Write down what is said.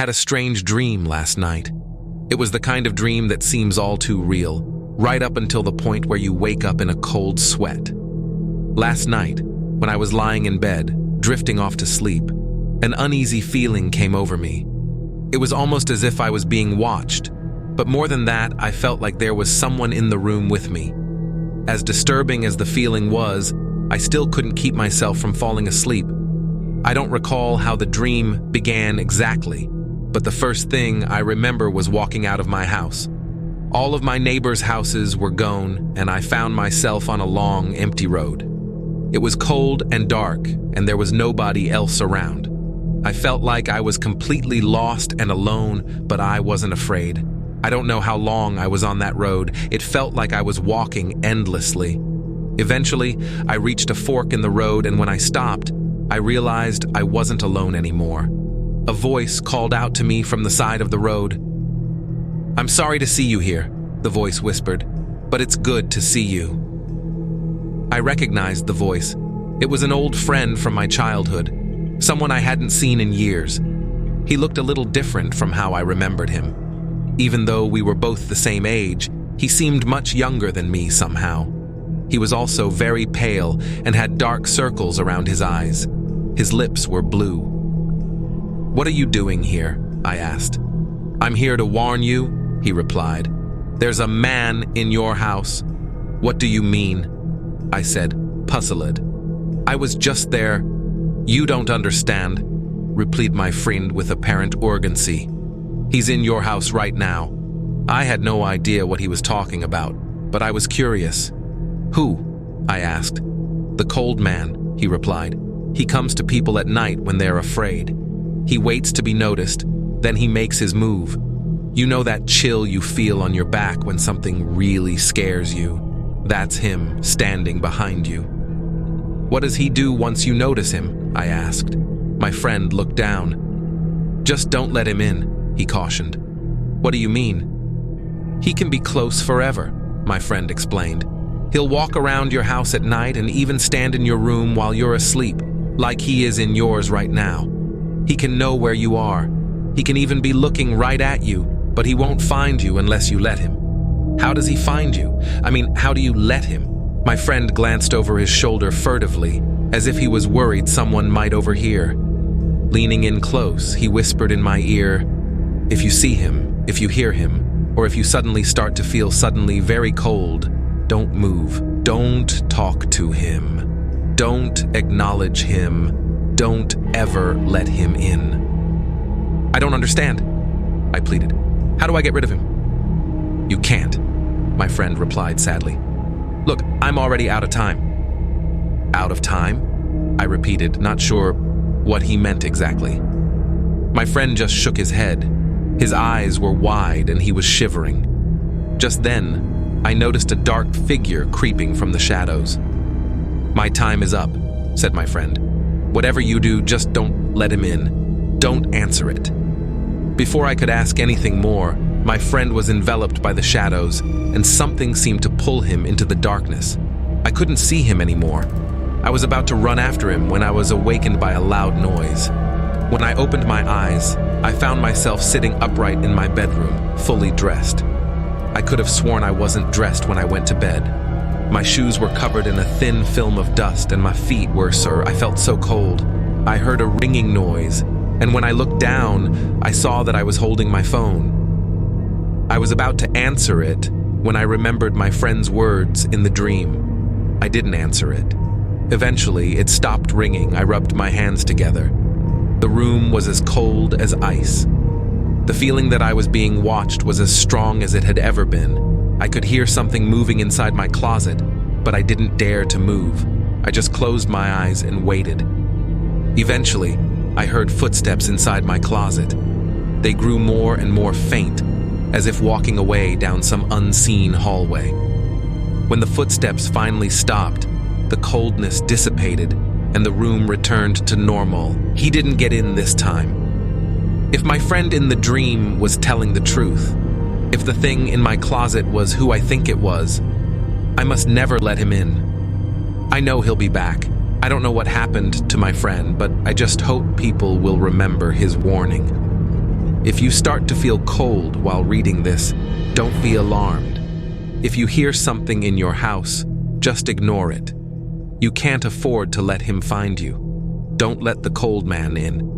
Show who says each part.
Speaker 1: had a strange dream last night. It was the kind of dream that seems all too real, right up until the point where you wake up in a cold sweat. Last night, when I was lying in bed, drifting off to sleep, an uneasy feeling came over me. It was almost as if I was being watched, but more than that, I felt like there was someone in the room with me. As disturbing as the feeling was, I still couldn't keep myself from falling asleep. I don't recall how the dream began exactly, but the first thing I remember was walking out of my house. All of my neighbors' houses were gone, and I found myself on a long, empty road. It was cold and dark, and there was nobody else around. I felt like I was completely lost and alone, but I wasn't afraid. I don't know how long I was on that road. It felt like I was walking endlessly. Eventually, I reached a fork in the road, and when I stopped, I realized I wasn't alone anymore. A voice called out to me from the side of the road. "I'm sorry to see you here," the voice whispered, "but it's good to see you." I recognized the voice. It was an old friend from my childhood, someone I hadn't seen in years. He looked a little different from how I remembered him. Even though we were both the same age, he seemed much younger than me somehow. He was also very pale and had dark circles around his eyes. His lips were blue. "What are you doing here?" I asked. "I'm here to warn you," he replied. "There's a man in your house." "What do you mean?" I said, puzzled. "I was just there." "You don't understand," replied my friend with apparent urgency. "He's in your house right now." I had no idea what he was talking about, but I was curious. "Who?" I asked. "The cold man," he replied. "He comes to people at night when they're afraid. He waits to be noticed, then he makes his move. You know that chill you feel on your back when something really scares you? That's him standing behind you." "What does he do once you notice him?" I asked. My friend looked down. "Just don't let him in," he cautioned. "What do you mean?" "He can be close forever," my friend explained. "He'll walk around your house at night and even stand in your room while you're asleep, like he is in yours right now. He can know where you are. He can even be looking right at you, but he won't find you unless you let him." "How does he find you? I mean, how do you let him?" My friend glanced over his shoulder furtively, as if he was worried someone might overhear. Leaning in close, he whispered in my ear, "If you see him, if you hear him, or if you suddenly start to feel suddenly very cold, don't move. Don't talk to him. Don't acknowledge him. Don't ever let him in." "I don't understand," I pleaded. "How do I get rid of him?" "You can't," my friend replied sadly. "Look, I'm already out of time." "Out of time?" I repeated, not sure what he meant exactly. My friend just shook his head. His eyes were wide and he was shivering. Just then, I noticed a dark figure creeping from the shadows. "My time is up," said my friend. "Whatever you do, just don't let him in. Don't answer it." Before I could ask anything more, my friend was enveloped by the shadows, and something seemed to pull him into the darkness. I couldn't see him anymore. I was about to run after him when I was awakened by a loud noise. When I opened my eyes, I found myself sitting upright in my bedroom, fully dressed. I could have sworn I wasn't dressed when I went to bed. My shoes were covered in a thin film of dust, and my feet were, I felt so cold. I heard a ringing noise, and when I looked down, I saw that I was holding my phone. I was about to answer it when I remembered my friend's words in the dream. I didn't answer it. Eventually, it stopped ringing. I rubbed my hands together. The room was as cold as ice. The feeling that I was being watched was as strong as it had ever been. I could hear something moving inside my closet, but I didn't dare to move. I just closed my eyes and waited. Eventually, I heard footsteps inside my closet. They grew more and more faint, as if walking away down some unseen hallway. When the footsteps finally stopped, the coldness dissipated and the room returned to normal. He didn't get in this time. If my friend in the dream was telling the truth, if the thing in my closet was who I think it was, I must never let him in. I know he'll be back. I don't know what happened to my friend, but I just hope people will remember his warning. If you start to feel cold while reading this, don't be alarmed. If you hear something in your house, just ignore it. You can't afford to let him find you. Don't let the cold man in.